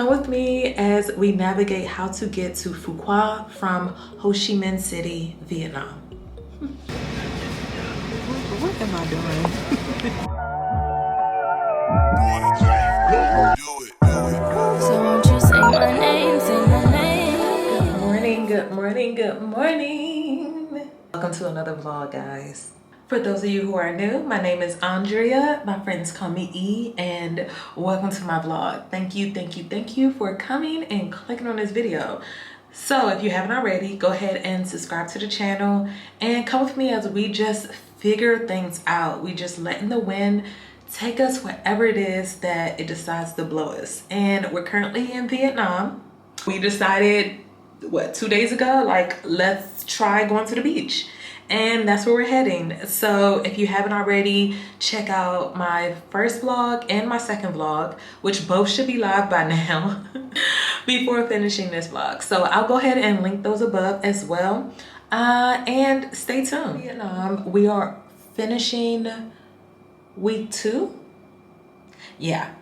Come with me as we navigate how to get to Phu Quoc from Ho Chi Minh City, Vietnam. What am I doing? So won't you say my name, say my name? Good morning, good morning, good morning. Welcome to another vlog, guys. For those of you who are new, my name is Andrea. My friends call me E, and welcome to my vlog. Thank you for coming and clicking on this video. So if you haven't already, go ahead and subscribe to the channel and come with me as we just figure things out. We just letting the wind take us wherever it is that it decides to blow us. And we're currently in Vietnam. We decided, what, 2 days ago, like, let's try going to the beach. And that's where we're heading. So if you haven't already, check out my first vlog and my second vlog, which both should be live by now before finishing this vlog. So I'll go ahead and link those above as well. And stay tuned. Vietnam, we are finishing week 2. Yeah,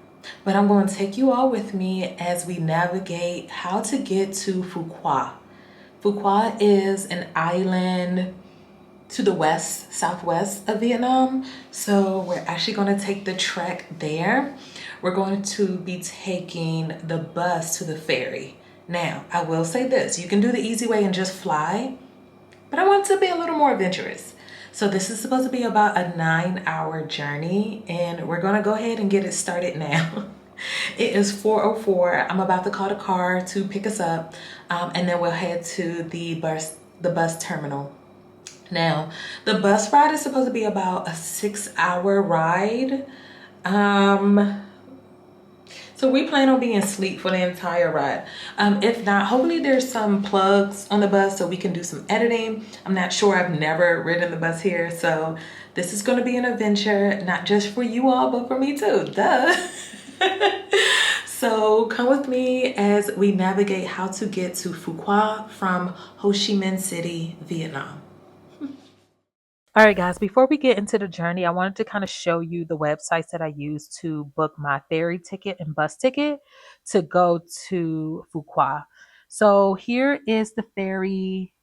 but I'm going to take you all with me as we navigate how to get to Phu Quoc. Phu Quoc is an island to the west, southwest of Vietnam. So we're actually going to take the trek there. We're going to be taking the bus to the ferry. Now, I will say this, you can do the easy way and just fly, but I want to be a little more adventurous. So this is supposed to be about a 9-hour journey, and we're gonna go ahead and get it started now. It is 4:04. I'm about to call the car to pick us up, and then we'll head to the bus terminal. Now, the bus ride is supposed to be about a 6-hour ride. So we plan on being asleep for the entire ride. If not, hopefully there's some plugs on the bus so we can do some editing. I'm not sure, I've never ridden the bus here. So this is gonna be an adventure, not just for you all, but for me too, duh. So come with me as we navigate how to get to Phu Quoc from Ho Chi Minh City, Vietnam. All right, guys, before we get into the journey, I wanted to kind of show you the websites that I use to book my ferry ticket and bus ticket to go to Phu Quoc. So here is the ferry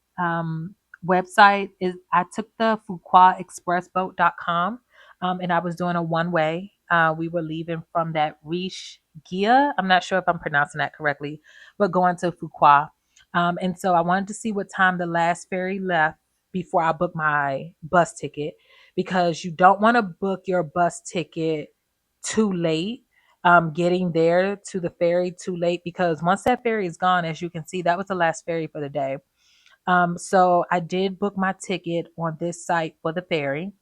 website. I took the phuquocexpressboat.com and I was doing a one-way. We were leaving from that Rạch Giá. I'm not sure if I'm pronouncing that correctly, but going to Phu Quoc. And so I wanted to see what time the last ferry left before I book my bus ticket, because you don't want to book your bus ticket too late, getting there to the ferry too late, because once that ferry is gone, as you can see, that was the last ferry for the day. So I did book my ticket on this site for the ferry.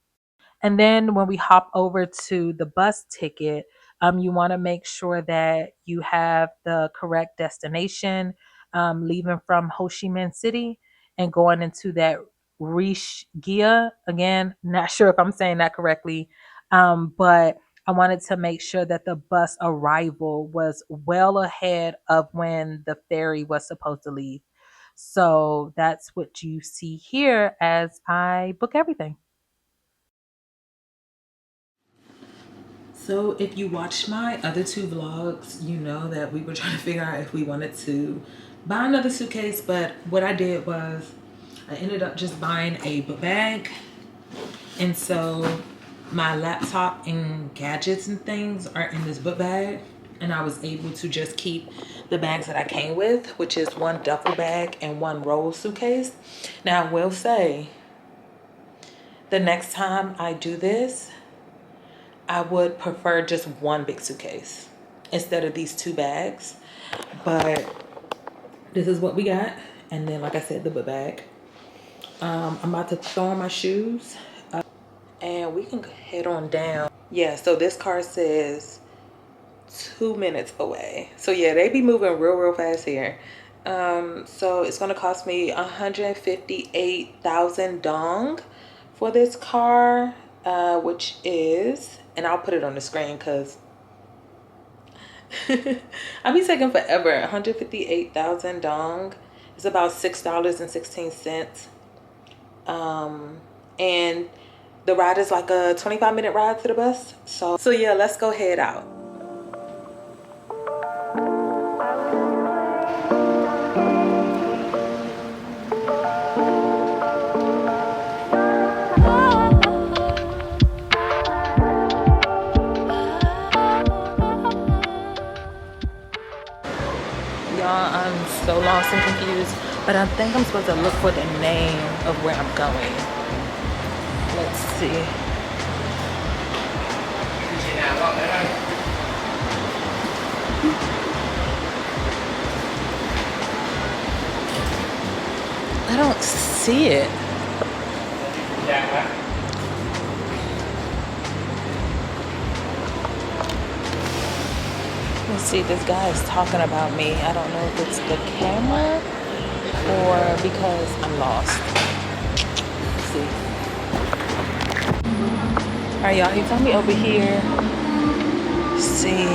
And then when we hop over to the bus ticket, you want to make sure that you have the correct destination, leaving from Ho Chi Minh City and going into that Rạch Giá. Again, not sure if I'm saying that correctly, but I wanted to make sure that the bus arrival was well ahead of when the ferry was supposed to leave. So that's what you see here as I book everything. So if you watched my other 2 vlogs, you know that we were trying to figure out if we wanted to buy another suitcase, but what I did was I ended up just buying a book bag. And so my laptop and gadgets and things are in this book bag, and I was able to just keep the bags that I came with, which is 1 duffel bag and 1 roll suitcase. Now I will say, the next time I do this, I would prefer just 1 big suitcase instead of these 2 bags. But this is what we got. And then, like I said, the book bag. I'm about to throw on my shoes. And we can head on down. Yeah, so this car says 2 minutes away. So yeah, they be moving real fast here. So it's going to cost me 158,000 dong for this car, which is, and I'll put it on the screen because I'll be taking forever. 158,000 dong is about $6.16. And the ride is like a 25-minute ride to the bus. So yeah, let's go head out. Y'all, I'm so lost and confused, but I think I'm supposed to look for the name of where I'm going. Let's see. I don't see it. Let's see, this guy is talking about me. I don't know if it's the camera or because I'm lost. Let's see. Alright, y'all, he told me over here. Let's see.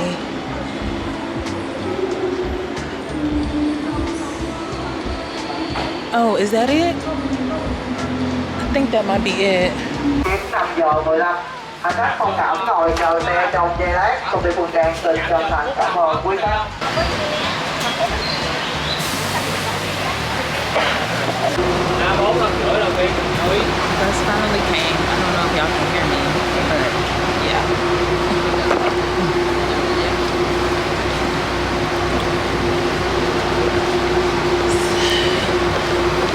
Oh, is that it? I think that might be it. 5:15. Hành khách không cảm ngồi chờ xe trong giây lát. Công ty Phương Trang xin chân thành cảm ơn quý khách. Bus finally came. I don't know if y'all can hear me, but yeah.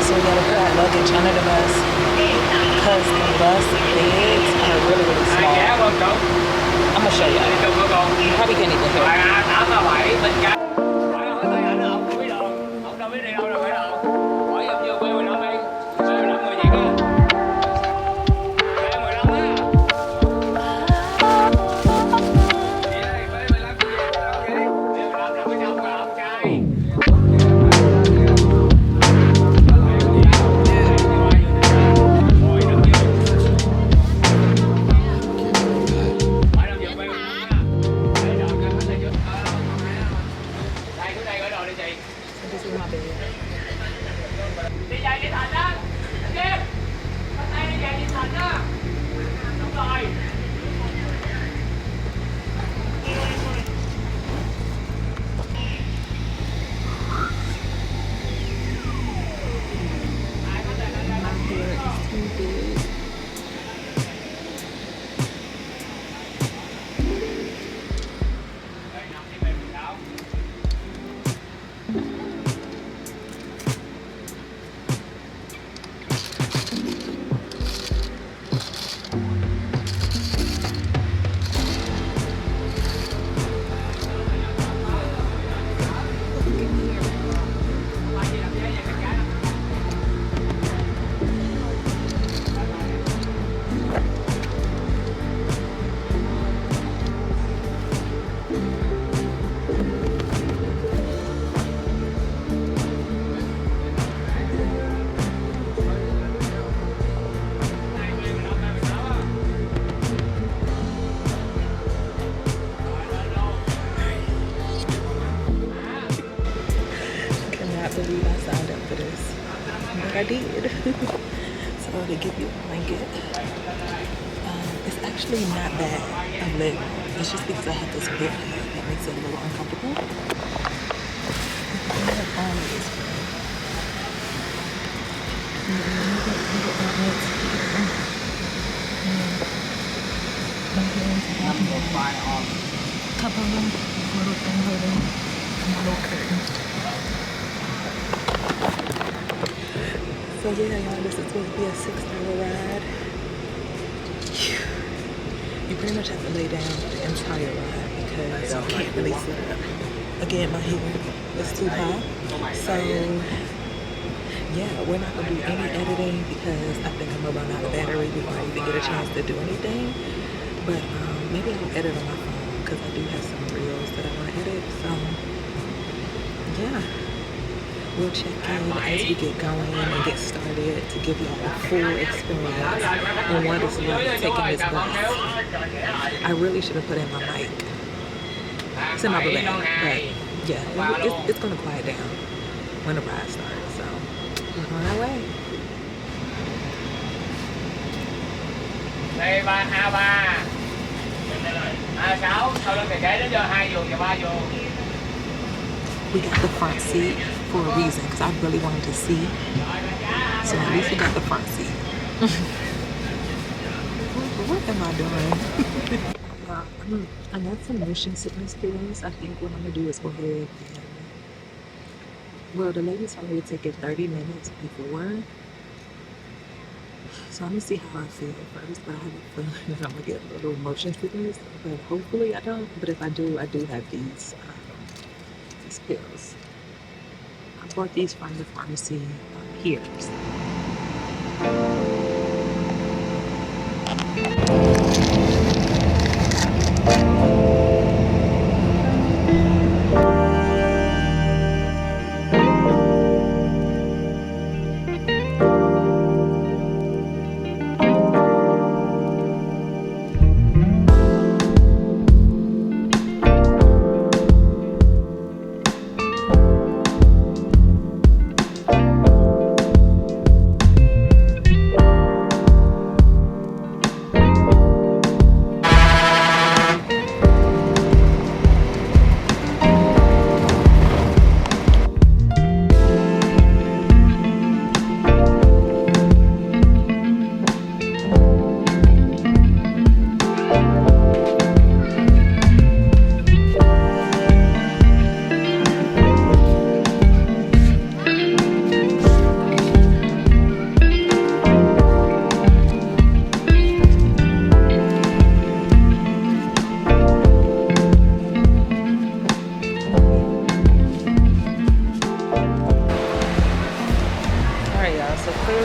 So we gotta put our luggage under the bus because the bus beds are really, really small. I'm gonna show y'all. You probably can't even hear. believe I signed up for this, but I did. So they give you a blanket. It's actually not that of lit. It's just because I have this big head that makes it a little uncomfortable. Cup holder, little thing holder, and a little curtain. So yeah, y'all, this is supposed to be a 6-hour ride. You pretty much have to lay down the entire ride because you can't really sit up. Again, my hair is too high. So yeah, we're not gonna do any editing because I think I'm gonna run out of battery before I even get a chance to do anything. But maybe I'll edit on my phone because I do have some reels that I want to edit. So yeah, we'll check in as we get going and get started to give y'all a full experience on what it's like taking this bus. I really should have put in my mic. It's in my bag, but yeah, it's gonna quiet down when the ride starts. So we're on our way. A3, A6, sau lưng kẻ kế đến giờ 2 giường và 3 giường. We got the front seat for a reason because I really wanted to see. So at least we got the front seat. What am I doing? I got some motion sickness feelings. I think what I'm gonna do is go ahead and Well, the lady told me to take it 30 minutes before. So I'm gonna see how I feel first, but I have a feeling that I'm gonna get a little motion sickness. But hopefully I don't. But if I do have these pills. I bought these from the pharmacy here.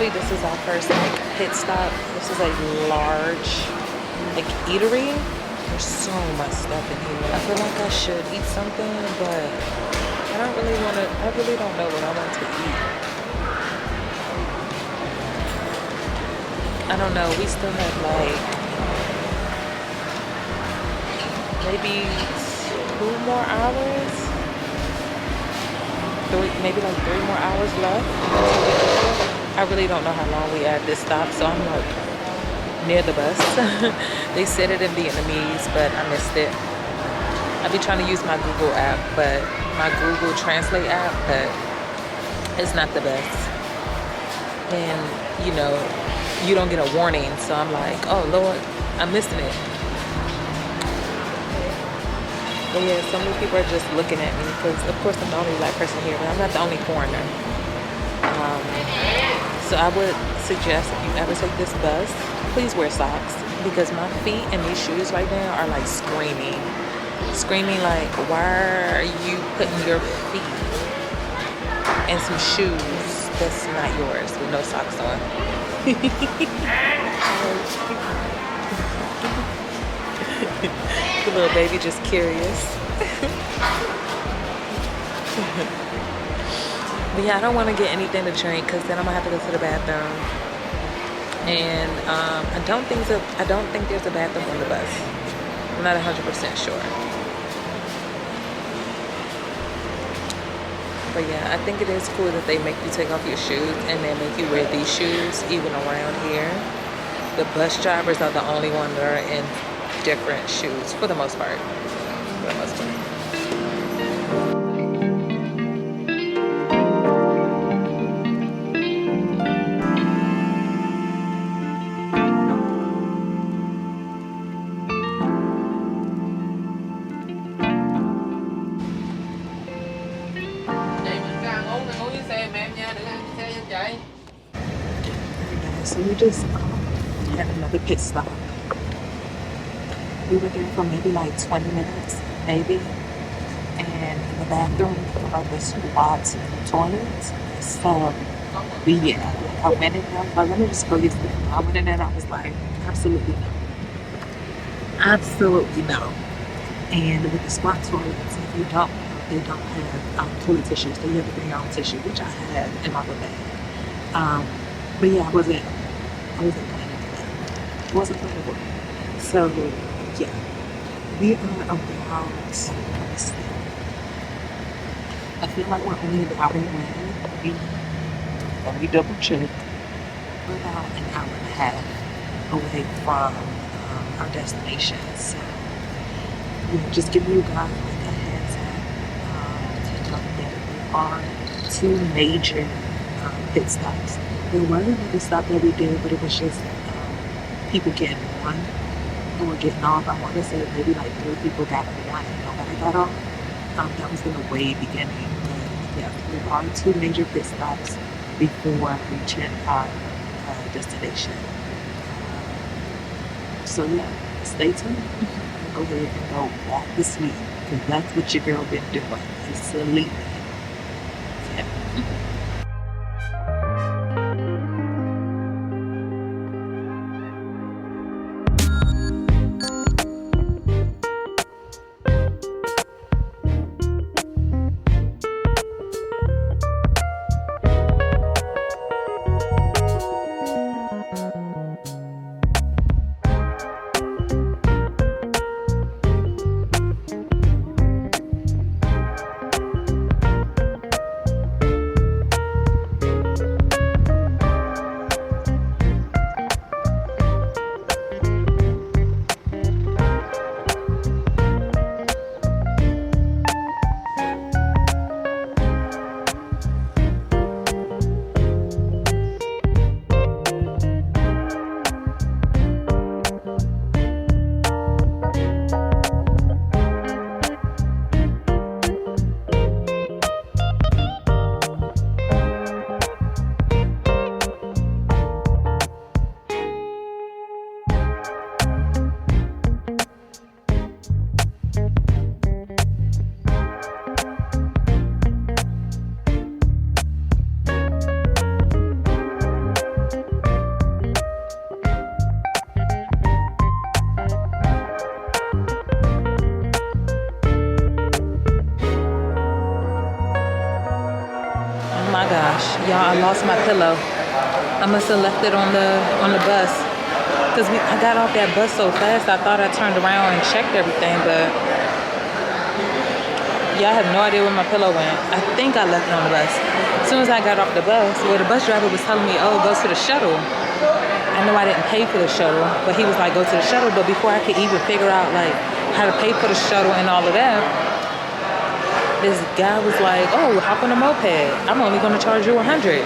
This is our first pit stop. This is a large eatery. There's so much stuff in here. I feel like I should eat something, but I don't really want to. I really don't know what I want to eat. I don't know. We still have like maybe 2 more hours. Maybe like 3 more hours left. I really don't know how long we at this stop, so I'm like near the bus. They said it in Vietnamese, but I missed it. I've been trying to use my Google app, but my Google Translate app, but it's not the best. And you know, you don't get a warning, so I'm like, oh Lord, I'm missing it. But yeah, so many people are just looking at me because, of course, I'm the only black person here, but I'm not the only foreigner. So I would suggest if you ever take this bus, please wear socks because my feet in these shoes right now are like screaming. Screaming like, why are you putting your feet in some shoes that's not yours with no socks on? The little baby just curious. But yeah, I don't want to get anything to drink because then I'm gonna have to go to the bathroom. And I don't think there's a bathroom on the bus. I'm not 100% sure. But yeah, I think it is cool that they make you take off your shoes and then make you wear these shoes even around here. The bus drivers are the only ones that are in different shoes for the most part. For the most part. So we just had another pit stop. We were there for maybe like 20 minutes, maybe. And in the bathroom, like the squats and the toilets. So, I went in there, but let me just go use it. I went in there and I was like, absolutely no. Absolutely no. And with the squat toilets, if you don't, they don't have toilet tissues. So you have to bring your own tissue, which I had in my bag. But yeah, I wasn't planning for that. Wasn't planning for it. So yeah, we are around. I feel like we're only an hour away. Let me double check. We're about an hour and a half away from our destination. So yeah, just giving you guys like a heads up to know that there are 2 major pit stops. There was another stop that we did, but it was just people getting on or getting off. I want to say maybe like 3 people got on and nobody got off. That was in the way beginning. But yeah, there are 2 major pit stops before reaching our destination. So yeah, stay tuned. Go ahead and go walk the sleep, because that's what your girl been doing. Is sleeping. Yeah. Y'all, I lost my pillow. I must have left it on the bus, because I got off that bus so fast. I thought I turned around and checked everything, but yeah, I have no idea where my pillow went. I think I left it on the bus. As soon as I got off the bus, the bus driver was telling me, "Oh, go to the shuttle." I know I didn't pay for the shuttle, but he was like, "Go to the shuttle." But before I could even figure out like how to pay for the shuttle and all of that, this guy was like, "Oh, hop on a moped. I'm only going to charge you $100.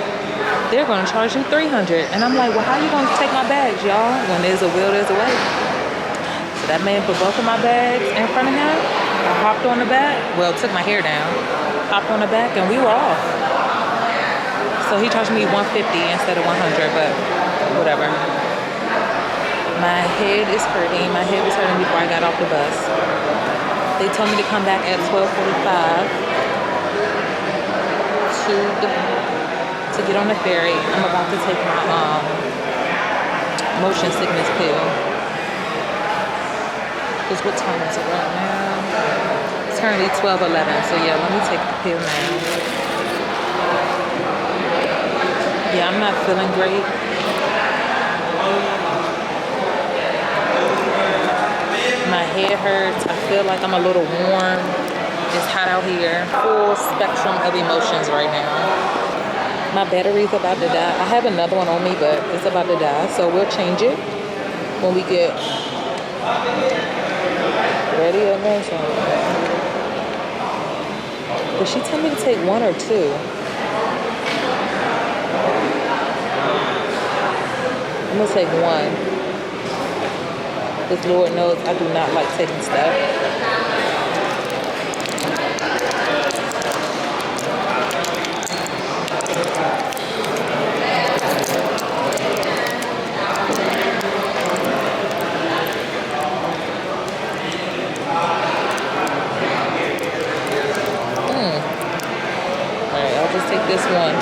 They're going to charge you $300. And I'm like, "Well, how you going to take my bags, y'all? When there's a will, there's a way." So that man put both of my bags in front of him. I hopped on the back. Well, took my hair down. Hopped on the back, and we were off. So he charged me $150 instead of $100, but whatever. My head is hurting. My head was hurting before I got off the bus. They told me to come back at 12:45 to get on the ferry. I'm about to take my motion sickness pill. Because what time is it right now? It's currently 12:11. So yeah, let me take the pill now. Yeah, I'm not feeling great. My head hurts. I feel like I'm a little warm. It's hot out here. Full spectrum of emotions right now. My battery's about to die. I have another one on me, but it's about to die. So we'll change it when we get ready or something. Did she tell me to take 1 or 2? I'm gonna take 1. Because Lord knows I do not like taking stuff. Alright, I'll just take this one.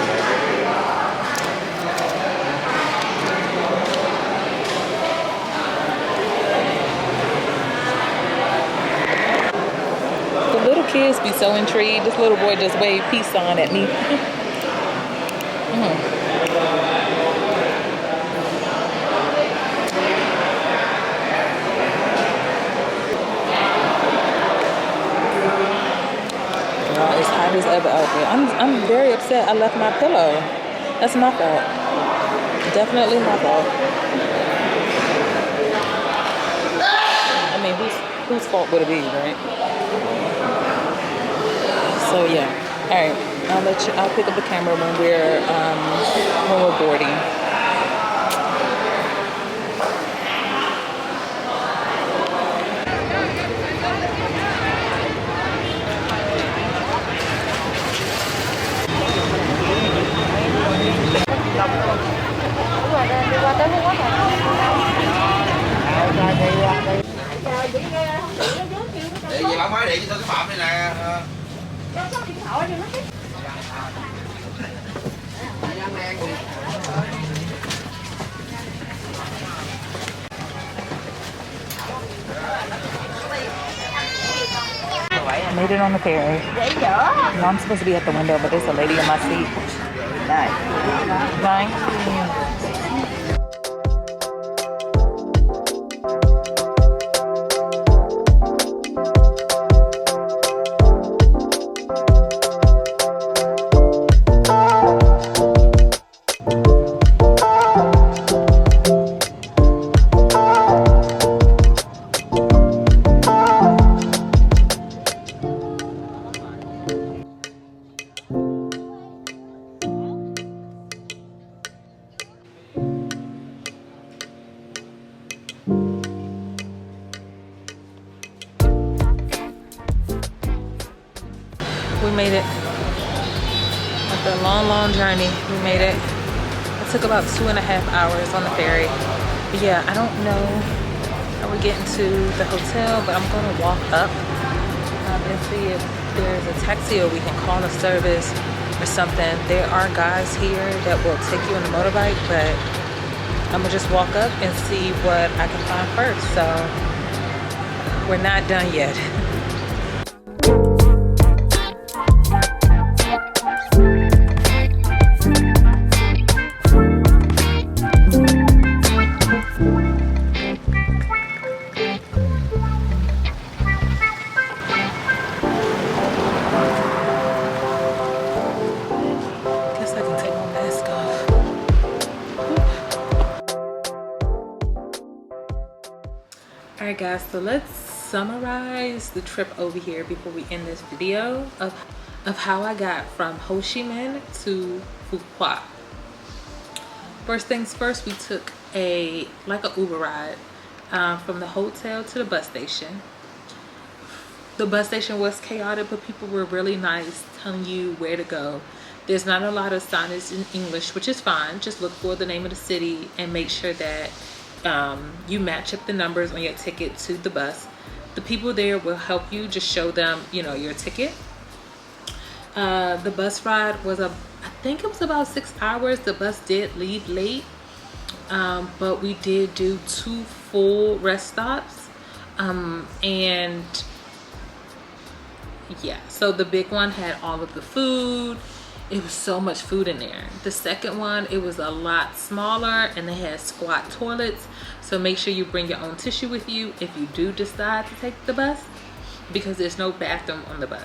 Kids be so intrigued. This little boy just waved peace sign at me. It's hot as ever out there. I'm very upset I left my pillow. That's my fault. Definitely my fault. I mean, whose fault would it be, right? So yeah, all right. I'll pick up the camera when we're boarding. I made it on the ferry. No, I'm supposed to be at the window, but there's a lady in my seat. Nice. We made it. After a long journey, we made it. It took about 2.5 hours on the ferry. But yeah, I don't know how we're getting to the hotel, but I'm gonna walk up and see if there's a taxi or we can call a service or something. There are guys here that will take you on the motorbike, but I'm gonna just walk up and see what I can find first. So we're not done yet. Alright guys, so let's summarize the trip over here before we end this video of how I got from Ho Chi Minh to Phú Quốc. First things first, we took a Uber ride from the hotel to the bus station. The bus station was chaotic, but people were really nice, telling you where to go. There's not a lot of signage in English, which is fine. Just look for the name of the city and make sure that you match up the numbers on your ticket to the bus. The people there will help you. Just show them, you know, your ticket. The bus ride was I think it was about 6 hours. The bus did leave late, but we did do 2 full rest stops, and yeah, so the big one had all of the food. It was so much food in there. The second one, it was a lot smaller and they had squat toilets. So make sure you bring your own tissue with you if you do decide to take the bus, because there's no bathroom on the bus.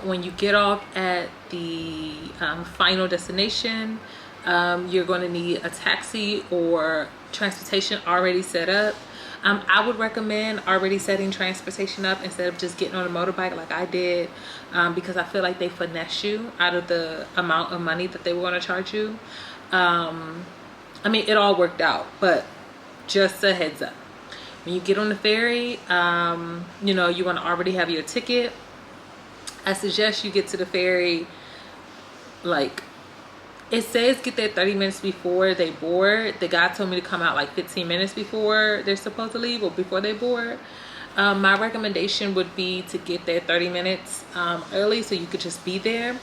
When you get off at the final destination, you're going to need a taxi or transportation already set up. I would recommend already setting transportation up instead of just getting on a motorbike like I did, because I feel like they finesse you out of the amount of money that they were going to charge you. I mean, it all worked out, but just a heads up. When you get on the ferry, you know, you want to already have your ticket. I suggest you get to the ferry, like, it says get there 30 minutes before they board. The guy told me to come out like 15 minutes before they're supposed to leave, or before they board. My recommendation would be to get there 30 minutes early, so you could just be there.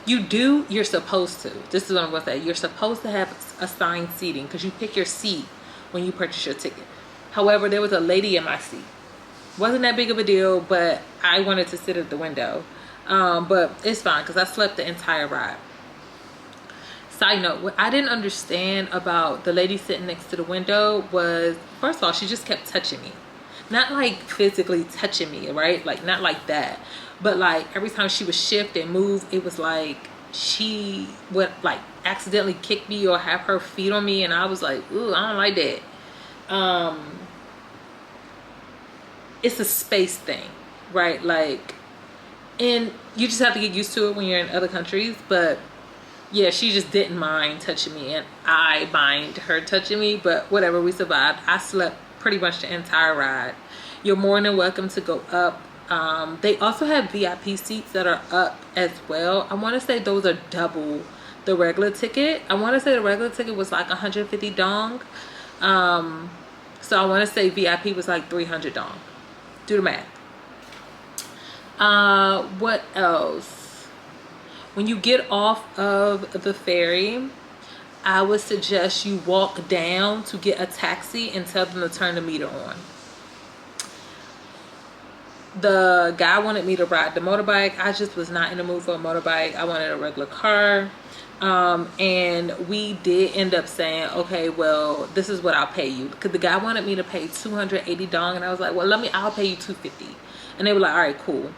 You're supposed to. This is what I'm going to say. You're supposed to have assigned seating, because you pick your seat when you purchase your ticket. However, there was a lady in my seat. Wasn't that big of a deal, but I wanted to sit at the window. But it's fine, because I slept the entire ride. Side note, what I didn't understand about the lady sitting next to the window was, first of all, she just kept touching me. Not like physically touching me, right? Like, not like that. But like every time she would shift and move, it was like she would like accidentally kick me or have her feet on me. And I was like, ooh, I don't like that. It's a space thing, right? Like, and you just have to get used to it when you're in other countries. But yeah, she just didn't mind touching me, and I mind her touching me, but whatever, we survived. I slept pretty much the entire ride. You're more than welcome to go up. They also have VIP seats that are up as well. I want to say those are double the regular ticket. I want to say the regular ticket was like 150 dong. So I want to say VIP was like 300 dong. Do the math. What else? when you get off of the ferry, I would suggest you walk down to get a taxi and tell them to turn the meter on. The guy wanted me to ride the motorbike. I just was not in the mood for a motorbike. I wanted a regular car. And we did end up saying, okay, well, this is what I'll pay you, because the guy wanted me to pay 280 dong, and I was like, well, I'll pay you 250. And they were like, all right, cool,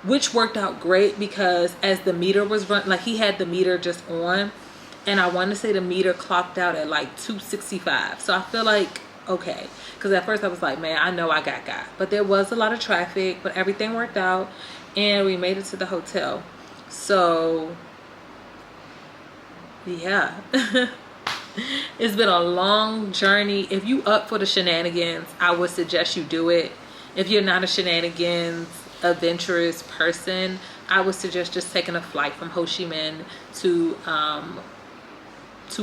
which worked out great, because as the meter was running, like, he had the meter just on, and I want to say the meter clocked out at like 265. So I feel like, okay, because at first I was like, man, I know I got, but there was a lot of traffic, but everything worked out, and we made it to the hotel. So yeah. It's been a long journey. If you up for the shenanigans, I would suggest you do it. If you're not a shenanigans adventurous person, I would suggest just taking a flight from Ho Chi Minh to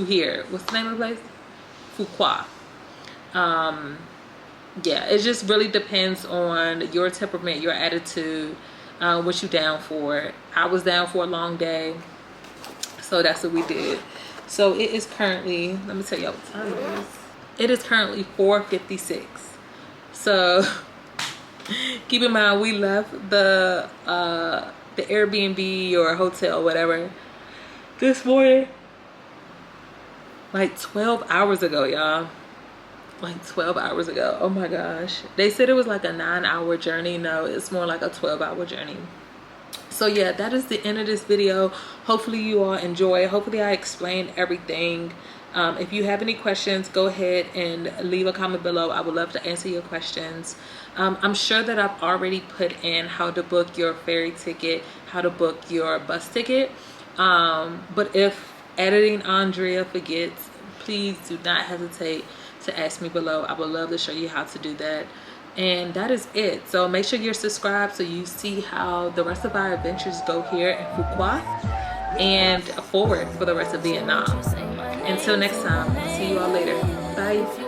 here. What's the name of the place? Phu Quoc. Yeah, it just really depends on your temperament, your attitude, what you down for. I was down for a long day, so that's what we did. So it is currently, let me tell y'all what time it is. It is currently 4:56. So keep in mind, we left the Airbnb or hotel, whatever, this morning, like 12 hours ago, y'all. Like 12 hours ago. Oh my gosh. They said it was like a 9-hour journey. No, it's more like a 12-hour journey. So yeah, that is the end of this video. Hopefully you all enjoy. Hopefully I explained everything. If you have any questions, go ahead and leave a comment below. I would love to answer your questions. I'm sure that I've already put in how to book your ferry ticket, how to book your bus ticket. But if editing Andrea forgets, please do not hesitate to ask me below. I would love to show you how to do that. And that is it. So make sure you're subscribed so you see how the rest of our adventures go here in Phu Quoc and forward for the rest of Vietnam. Until next time, see you all later. Bye.